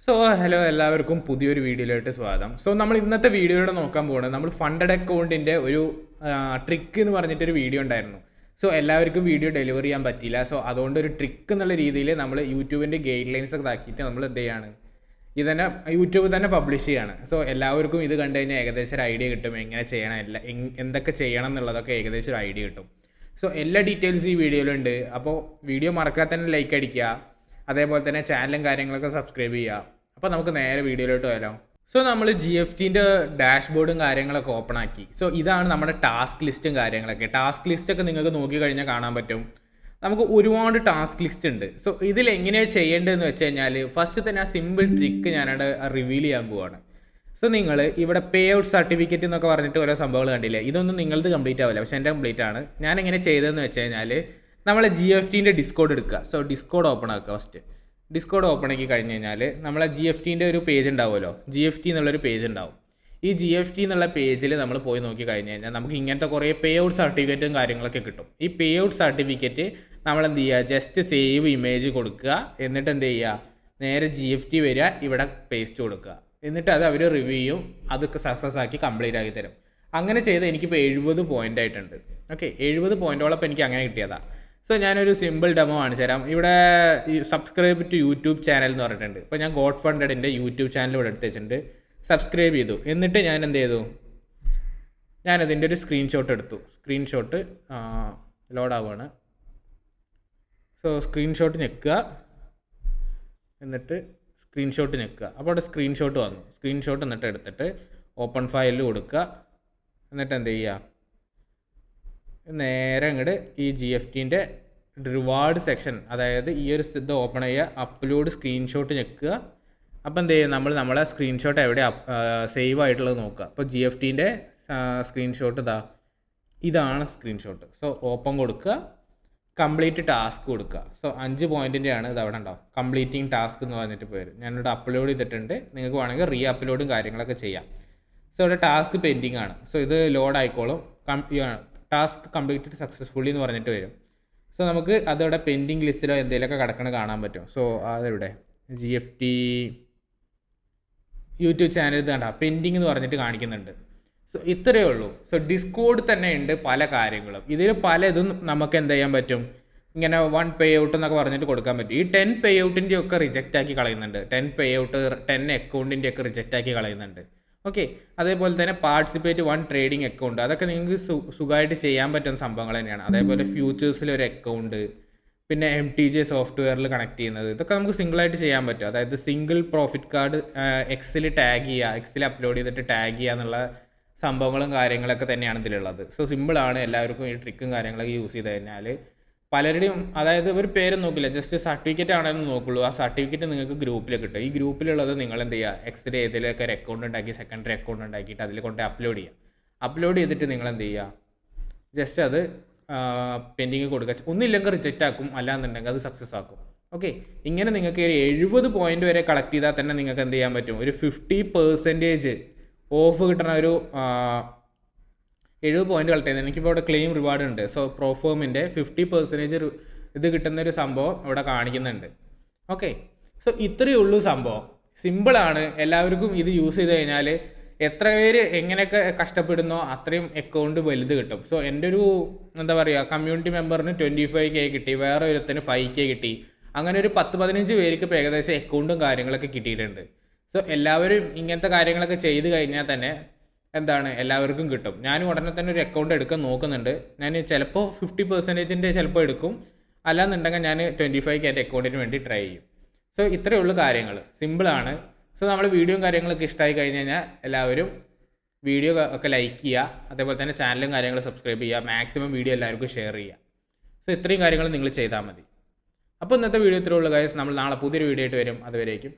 So hello എല്ലാവർക്കും പുതിയൊരു വീഡിയോയിലോട്ട് സ്വാഗതം. സോ നമ്മൾ ഇന്നത്തെ വീഡിയോയിലൂടെ നോക്കാൻ പോകുന്നത് നമ്മൾ ഫണ്ടഡ് അക്കൗണ്ടിൻ്റെ ഒരു ട്രിക്ക് എന്ന് പറഞ്ഞിട്ടൊരു വീഡിയോ ഉണ്ടായിരുന്നു. സോ എല്ലാവർക്കും വീഡിയോ ഡെലിവർ ചെയ്യാൻ പറ്റിയില്ല. സോ അതുകൊണ്ട് ഒരു ട്രിക്ക് എന്നുള്ള രീതിയിൽ നമ്മൾ യൂട്യൂബിൻ്റെ ഗൈഡ് ലൈൻസ് ഒക്കെ ആക്കിയിട്ട് നമ്മൾ എന്ത് ചെയ്യാണ്, ഇതന്നെ യൂട്യൂബിൽ തന്നെ പബ്ലിഷ് ചെയ്യാണ്. സോ എല്ലാവർക്കും ഇത് കണ്ടു കഴിഞ്ഞാൽ ഏകദേശം ഒരു ഐഡിയ കിട്ടും, എങ്ങനെ ചെയ്യണം, എന്തൊക്കെ ചെയ്യണം എന്നുള്ളതൊക്കെ ഏകദേശം ഒരു ഐഡിയ കിട്ടും. സോ എല്ലാ ഡീറ്റെയിൽസ് ഈ വീഡിയോയിലുണ്ട്. അപ്പോൾ വീഡിയോ മറക്കാതെ തന്നെ ലൈക്ക് അടിക്കുക, അതേപോലെ തന്നെ ചാനലും കാര്യങ്ങളൊക്കെ സബ്സ്ക്രൈബ് ചെയ്യുക. അപ്പോൾ നമുക്ക് നേരെ വീഡിയോയിലോട്ട് വരാം. സോ നമ്മൾ GFTൻ്റെ ഡാഷ്ബോർഡും കാര്യങ്ങളൊക്കെ ഓപ്പൺ ആക്കി. സോ ഇതാണ് നമ്മുടെ ടാസ്ക് ലിസ്റ്റും കാര്യങ്ങളൊക്കെ. ടാസ്ക് ലിസ്റ്റൊക്കെ നിങ്ങൾക്ക് നോക്കിക്കഴിഞ്ഞാൽ കാണാൻ പറ്റും. നമുക്ക് ഒരുപാട് ടാസ്ക് ലിസ്റ്റ് ഉണ്ട്. സോ ഇതിൽ എങ്ങനെയാണ് ചെയ്യേണ്ടതെന്ന് വെച്ച് കഴിഞ്ഞാൽ ഫസ്റ്റ് തന്നെ ആ സിമ്പിൾ ട്രിക്ക് ഞാനവിടെ റിവീൽ ചെയ്യാൻ പോവാണ്. സോ നിങ്ങൾ ഇവിടെ പേ ഔട്ട് സർട്ടിഫിക്കറ്റ് എന്നൊക്കെ പറഞ്ഞിട്ട് ഓരോ സംഭവങ്ങൾ കണ്ടില്ലേ, ഇതൊന്നും നിങ്ങളത് കംപ്ലീറ്റ് ആവില്ല, പക്ഷേ എൻ്റെ കംപ്ലീറ്റ് ആണ്. ഞാൻ എങ്ങനെ ചെയ്തതെന്ന് വെച്ച് കഴിഞ്ഞാൽ നമ്മൾ GFTൻ്റെ ഡിസ്കോഡ് എടുക്കുക. സോ ഡിസ്കോഡ് ഓപ്പൺ ആക്കുക. ഫസ്റ്റ് ഡിസ്കോഡ് ഓപ്പൺ ആക്കി കഴിഞ്ഞ് കഴിഞ്ഞാൽ നമ്മളെ GFTൻ്റെ ഒരു പേജ് ഉണ്ടാവുമല്ലോ, GFT എന്നുള്ളൊരു പേജ് ഉണ്ടാവും. ഈ GFT എന്നുള്ള പേജിൽ നമ്മൾ പോയി നോക്കി കഴിഞ്ഞ് കഴിഞ്ഞാൽ നമുക്ക് ഇങ്ങനത്തെ കുറേ പേ ഔട്ട് സർട്ടിഫിക്കറ്റും കാര്യങ്ങളൊക്കെ കിട്ടും. ഈ പേ ഔട്ട് സർട്ടിഫിക്കറ്റ് നമ്മൾ എന്ത് ചെയ്യുക, ജസ്റ്റ് സേവ് ഇമേജ് കൊടുക്കുക, എന്നിട്ട് എന്ത് ചെയ്യുക, നേരെ GFT വരിക, ഇവിടെ പേസ്റ്റ് കൊടുക്കുക, എന്നിട്ട് അത് അവർ റിവ്യൂ ചെയ്യും, അതൊക്കെ സക്സസ് ആക്കി കംപ്ലീറ്റ് ആക്കി തരും. അങ്ങനെ ചെയ്ത് എനിക്കിപ്പോൾ 70 പോയിൻ്റ് ആയിട്ടുണ്ട്. ഓക്കെ, 70 പോയിൻറ്റോളം എനിക്ക് അങ്ങനെ കിട്ടിയതാണ്. സോ ഞാനൊരു സിമ്പിൾ ഡെമോ കാണിച്ചു തരാം. ഇവിടെ സബ്സ്ക്രൈബ് ടു യൂട്യൂബ് ചാനൽ എന്ന് പറഞ്ഞിട്ടുണ്ട്. ഇപ്പോൾ ഞാൻ ഗോഡ് ഫണ്ടഡിൻ്റെ യൂട്യൂബ് ചാനൽ ഇവിടെ എടുത്ത് വെച്ചിട്ടുണ്ട്, സബ്സ്ക്രൈബ് ചെയ്തു. എന്നിട്ട് ഞാൻ എന്ത് ചെയ്തു, ഞാനതിൻ്റെ ഒരു സ്ക്രീൻഷോട്ട് എടുത്തു. സ്ക്രീൻഷോട്ട് ലോഡാവുകയാണ്. സോ സ്ക്രീൻഷോട്ട് ഞെക്കുക, എന്നിട്ട് സ്ക്രീൻഷോട്ട് ഞെക്കുക. അപ്പോൾ അവിടെ സ്ക്രീൻഷോട്ട് വന്നു. സ്ക്രീൻഷോട്ട് എന്നിട്ട് എടുത്തിട്ട് ഓപ്പൺ ഫയലിൽ കൊടുക്കുക. എന്നിട്ട് എന്ത് ചെയ്യുക, നേരെ അങ്ങോട്ട് ഈ GFTൻ്റെ റിവാർഡ് സെക്ഷൻ, അതായത് ഈ ഒരു ഇത് ഓപ്പൺ ചെയ്യുക, അപ്ലോഡ് സ്ക്രീൻഷോട്ട് ഞെക്കുക. അപ്പോൾ എന്ത് ചെയ്യും, നമ്മളെ സ്ക്രീൻഷോട്ട് എവിടെ സേവ് ആയിട്ടുള്ളത് നോക്കുക. അപ്പോൾ GFTൻ്റെ സ്ക്രീൻഷോട്ട് ഇതാണ് സ്ക്രീൻഷോട്ട്. സോ ഓപ്പൺ കൊടുക്കുക, കംപ്ലീറ്റ് ടാസ്ക് കൊടുക്കുക. സോ 5 പോയിൻറ്റിൻ്റെ ആണ് ഇത് അവിടെ ഉണ്ടാവും. കംപ്ലീറ്റിംഗ് ടാസ്ക് എന്ന് പറഞ്ഞിട്ട് പേര്. ഞാനിവിടെ അപ്ലോഡ് ചെയ്തിട്ടുണ്ട്. നിങ്ങൾക്ക് വേണമെങ്കിൽ റീ അപ്ലോഡും കാര്യങ്ങളൊക്കെ ചെയ്യാം. സോ ഇവിടെ ടാസ്ക് പെൻഡിങ് ആണ്. സോ ഇത് ലോഡ് ആയിക്കോളും. ടാസ്ക് കംപ്ലീറ്റഡ് സക്സസ്ഫുള്ളി എന്ന് പറഞ്ഞിട്ട് വരും. സോ നമുക്ക് അതവിടെ പെൻഡിങ് ലിസ്റ്റിലോ എന്തെങ്കിലുമൊക്കെ കിടക്കണ കാണാൻ പറ്റും. സോ അതെവിടെ GFT യൂട്യൂബ് ചാനൽ ഇത് കണ്ട പെൻഡിങ് എന്ന് പറഞ്ഞിട്ട് കാണിക്കുന്നുണ്ട്. സോ ഇത്രയേ ഉള്ളൂ. സോ ഡിസ്കോഡ് തന്നെ ഉണ്ട് പല കാര്യങ്ങളും. ഇതിൽ പലതും നമുക്ക് എന്ത് ചെയ്യാൻ പറ്റും, ഇങ്ങനെ 1 പേ ഔട്ട് എന്നൊക്കെ പറഞ്ഞിട്ട് കൊടുക്കാൻ പറ്റും. ഈ 10 പേ ഔട്ടിൻ്റെ ഒക്കെ റിജക്റ്റ് ആക്കി കളയുന്നുണ്ട്. 10 പേ ഔട്ട് 10 അക്കൗണ്ടിൻ്റെ ഒക്കെ റിജക്റ്റ് ആക്കി കളയുന്നുണ്ട്. ഓക്കെ, അതേപോലെ തന്നെ പാർട്ടിസിപ്പേറ്റ് 1 ട്രേഡിംഗ് അക്കൗണ്ട്, അതൊക്കെ നിങ്ങൾക്ക് സുഖമായിട്ട് ചെയ്യാൻ പറ്റുന്ന സംഭവങ്ങൾ തന്നെയാണ്. അതേപോലെ ഫ്യൂച്ചേഴ്സിലൊരു അക്കൗണ്ട്, പിന്നെ MTJ സോഫ്റ്റ്വെയറിൽ കണക്ട് ചെയ്യുന്നത്, ഇതൊക്കെ നമുക്ക് സിംഗിളായിട്ട് ചെയ്യാൻ പറ്റും. അതായത് സിംഗിൾ പ്രോഫിറ്റ് കാർഡ് എക്സിൽ ടാഗ് ചെയ്യുക, എക്സിൽ അപ്ലോഡ് ചെയ്തിട്ട് ടാഗ് ചെയ്യുക എന്നുള്ള സംഭവങ്ങളും കാര്യങ്ങളൊക്കെ തന്നെയാണ് ഇതിലുള്ളത്. സോ സിമ്പിളാണ്. എല്ലാവർക്കും ഈ ട്രിക്കും കാര്യങ്ങളൊക്കെ യൂസ് ചെയ്ത് കഴിഞ്ഞാൽ പലരുടെയും, അതായത് ഒരു പേരും നോക്കില്ല, ജസ്റ്റ് സർട്ടിഫിക്കറ്റ് ആണെന്ന് നോക്കുള്ളൂ. ആ സർട്ടിഫിക്കറ്റ് നിങ്ങൾക്ക് ഗ്രൂപ്പിൽ കിട്ടും. ഈ ഗ്രൂപ്പിലുള്ളത് നിങ്ങൾ എന്ത് ചെയ്യുക, എക്സിൽ ഏതിലൊക്കെ ഒരു അക്കൗണ്ട് ഉണ്ടാക്കി, സെക്കൻഡറി അക്കൗണ്ട് ഉണ്ടാക്കിയിട്ട് അതിൽ കൊണ്ട് അപ്ലോഡ് ചെയ്യുക. അപ്ലോഡ് ചെയ്തിട്ട് നിങ്ങൾ എന്ത് ചെയ്യുക, ജസ്റ്റ് അത് പെൻഡിങ് കൊടുക്കുക. ഒന്നില്ലെങ്കിൽ റിജക്റ്റ് ആക്കും, അല്ലാന്നുണ്ടെങ്കിൽ അത് സക്സസ് ആക്കും. ഓക്കെ, ഇങ്ങനെ നിങ്ങൾക്ക് ഒരു 70 പോയിൻ്റ് വരെ കളക്ട് ചെയ്താൽ തന്നെ നിങ്ങൾക്ക് എന്ത് ചെയ്യാൻ പറ്റും, ഒരു 50% ഓഫ് കിട്ടുന്ന ഒരു 70 പോയിൻ്റ് കളക്ട് ചെയ്യുന്നത്. എനിക്കിപ്പോൾ ഇവിടെ ക്ലെയിം റിവാർഡ് ഉണ്ട്. സോ പ്രോഫോമിൻ്റെ 50% ഇത് കിട്ടുന്നൊരു സംഭവം ഇവിടെ കാണിക്കുന്നുണ്ട്. ഓക്കെ, സോ ഇത്രയേ ഉള്ളൂ സംഭവം. സിമ്പിളാണ്. എല്ലാവർക്കും ഇത് യൂസ് ചെയ്ത് കഴിഞ്ഞാൽ എത്ര പേര് എങ്ങനെയൊക്കെ കഷ്ടപ്പെടുന്നോ അത്രയും അക്കൗണ്ട് വലുത് കിട്ടും. സോ എൻ്റെ ഒരു എന്താ പറയുക, കമ്മ്യൂണിറ്റി മെമ്പറിന് 25K കിട്ടി, വേറെ ഒരുത്തിന് 5K കിട്ടി. അങ്ങനെ ഒരു 10-15 പേർക്ക് ഇപ്പോൾ ഏകദേശം അക്കൗണ്ടും കാര്യങ്ങളൊക്കെ കിട്ടിയിട്ടുണ്ട്. സോ എല്ലാവരും ഇങ്ങനത്തെ കാര്യങ്ങളൊക്കെ ചെയ്ത് കഴിഞ്ഞാൽ തന്നെ എന്താണ്, എല്ലാവർക്കും കിട്ടും. ഞാൻ ഉടനെ തന്നെ ഒരു അക്കൗണ്ട് എടുക്കാൻ നോക്കുന്നുണ്ട്. ഞാൻ ചിലപ്പോൾ 50% ചിലപ്പോൾ എടുക്കും, അല്ലാന്നുണ്ടെങ്കിൽ ഞാൻ 25K എൻ്റെ അക്കൗണ്ടിന് വേണ്ടി ട്രൈ ചെയ്യും. സോ ഇത്രയേ ഉള്ളൂ കാര്യങ്ങൾ, സിമ്പിളാണ്. സോ നമ്മൾ വീഡിയോയും കാര്യങ്ങളൊക്കെ ഇഷ്ടമായി കഴിഞ്ഞ് കഴിഞ്ഞാൽ എല്ലാവരും വീഡിയോ ഒക്കെ ലൈക്ക് ചെയ്യുക, അതേപോലെ തന്നെ ചാനലും കാര്യങ്ങളും സബ്സ്ക്രൈബ് ചെയ്യുക, മാക്സിമം വീഡിയോ എല്ലാവർക്കും ഷെയർ ചെയ്യുക. സോ ഇത്രയും കാര്യങ്ങൾ നിങ്ങൾ ചെയ്താൽ മതി. അപ്പോൾ ഇന്നത്തെ വീഡിയോ ഇത്രയേ ഉള്ളൂ ഗൈസ്. നമ്മൾ നാളെ പുതിയൊരു വീഡിയോ ആയിട്ട് വരും. അതുവരേക്കും